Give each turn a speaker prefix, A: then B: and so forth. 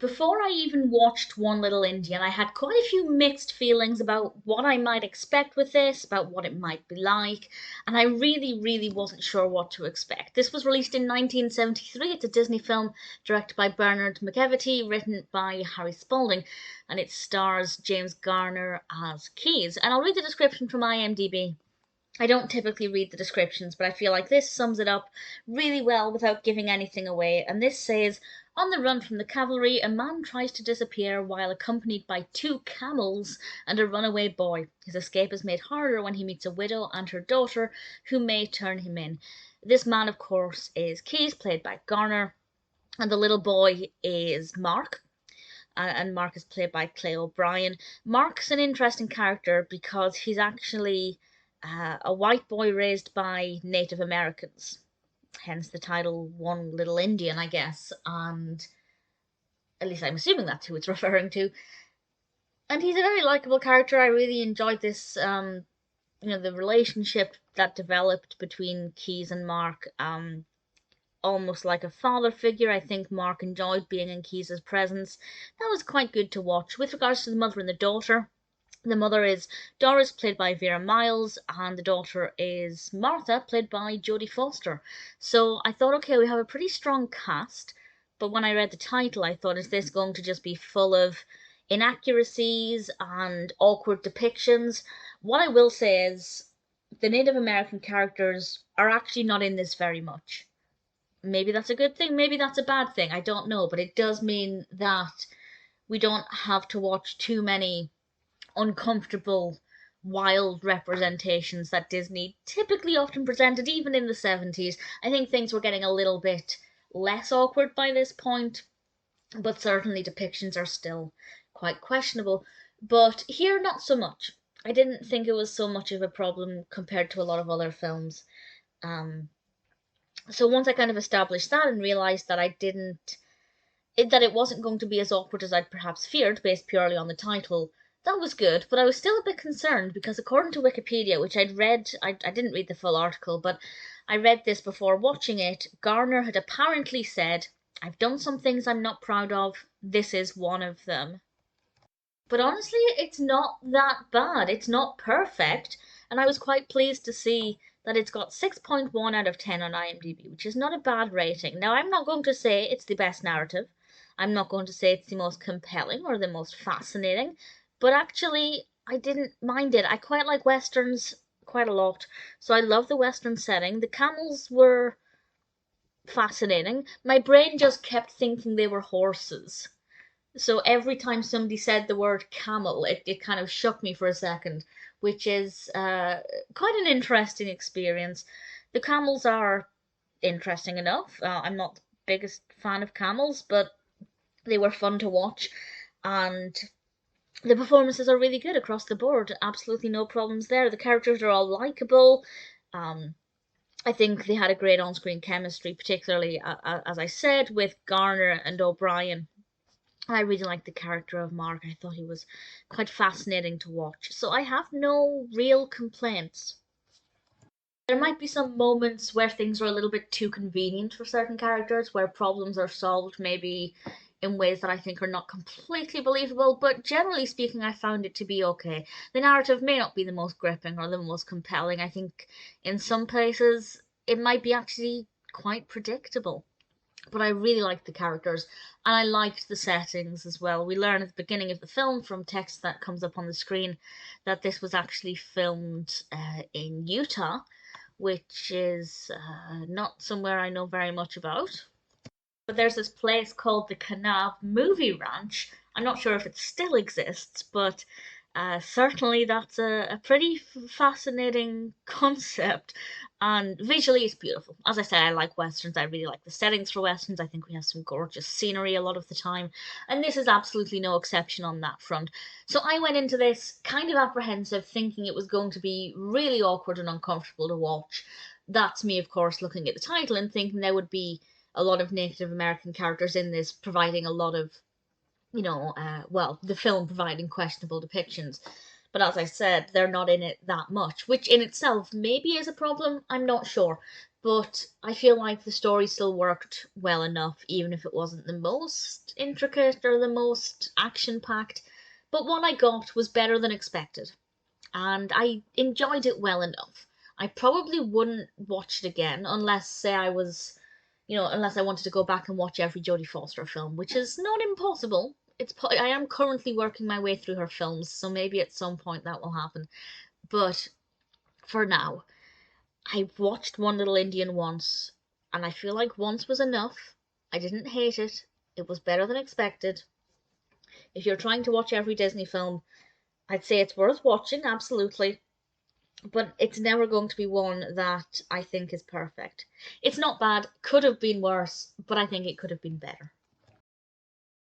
A: before I even watched One Little Indian, I had quite a few mixed feelings about what I might expect with this, about what it might be like, and I really wasn't sure what to expect. This was released in 1973. It's a Disney film directed by Bernard McEveety, written by Harry Spalding, and it stars James Garner as Keyes. And I'll read the description from IMDb. I don't typically read the descriptions, but I feel like this sums it up really well without giving anything away. And this says, on the run from the cavalry, a man tries to disappear while accompanied by two camels and a runaway boy. His escape is made harder when he meets a widow and her daughter who may turn him in. This man, of course, is Keyes, played by Garner, and the little boy is Mark. And Mark is played by Clay O'Brien. Mark's an interesting character because he's actually a white boy raised by Native Americans, hence the title One Little Indian, I guess, and at least I'm assuming that's who it's referring to. And he's a very likable character. I really enjoyed this, the relationship that developed between Keyes and Mark, almost like a father figure. I think Mark enjoyed being in Keyes' presence. That was quite good to watch. With regards to the mother and the daughter, the mother is Doris, played by Vera Miles, and the daughter is Martha, played by Jodie Foster. So I thought, okay, we have a pretty strong cast, but when I read the title, I thought, is this going to just be full of inaccuracies and awkward depictions? What I will say is the Native American characters are actually not in this very much. Maybe that's a good thing, maybe that's a bad thing, I don't know, but it does mean that we don't have to watch too many uncomfortable, wild representations that Disney typically often presented, even in the 70s. I think things were getting a little bit less awkward by this point, but certainly depictions are still quite questionable. But here, not so much. I didn't think it was so much of a problem compared to a lot of other films. So once I kind of established that and realized that that it wasn't going to be as awkward as I'd perhaps feared based purely on the title, that was good, but I was still a bit concerned because according to Wikipedia, which I'd read, I didn't read the full article, but I read this before watching it, Garner had apparently said, "I've done some things I'm not proud of, this is one of them." But honestly, it's not that bad. It's not perfect, and I was quite pleased to see that it's got 6.1 out of 10 on IMDb, which is not a bad rating. Now, I'm not going to say it's the best narrative. I'm not going to say it's the most compelling or the most fascinating, but actually, I didn't mind it. I quite like westerns quite a lot, so I love the western setting. The camels were fascinating. My brain just kept thinking they were horses. So every time somebody said the word camel, it kind of shook me for a second, which is quite an interesting experience. The camels are interesting enough. I'm not the biggest fan of camels, but they were fun to watch, and the performances are really good across the board. Absolutely no problems there. The characters are all likable. I think they had a great on-screen chemistry, particularly, as I said, with Garner and O'Brien. I really liked the character of Mark. I thought he was quite fascinating to watch. So I have no real complaints. There might be some moments where things are a little bit too convenient for certain characters, where problems are solved maybe in ways that I think are not completely believable, but generally speaking, I found it to be okay. The narrative may not be the most gripping or the most compelling. I think in some places it might be actually quite predictable. But I really liked the characters, and I liked the settings as well. We learn at the beginning of the film from text that comes up on the screen that this was actually filmed in Utah, which is not somewhere I know very much about. But there's this place called the Kanab Movie Ranch. I'm not sure if it still exists, but certainly that's a pretty fascinating concept, and visually it's beautiful. As I said, I like westerns. I really like the settings for westerns. I think we have some gorgeous scenery a lot of the time, and this is absolutely no exception on that front. So I went into this kind of apprehensive, thinking it was going to be really awkward and uncomfortable to watch. That's me, of course, looking at the title and thinking there would be a lot of Native American characters in this, providing a lot of, the film providing questionable depictions. But as I said, they're not in it that much, which in itself maybe is a problem, I'm not sure. But I feel like the story still worked well enough, even if it wasn't the most intricate or the most action-packed. But what I got was better than expected, and I enjoyed it well enough. I probably wouldn't watch it again unless, say, unless I wanted to go back and watch every Jodie Foster film, which is not impossible. I am currently working my way through her films, so maybe at some point that will happen. But for now, I watched One Little Indian once, and I feel like once was enough. I didn't hate it. It was better than expected. If you're trying to watch every Disney film, I'd say it's worth watching, absolutely. But it's never going to be one that I think is perfect. It's not bad, could have been worse, but I think it could have been better.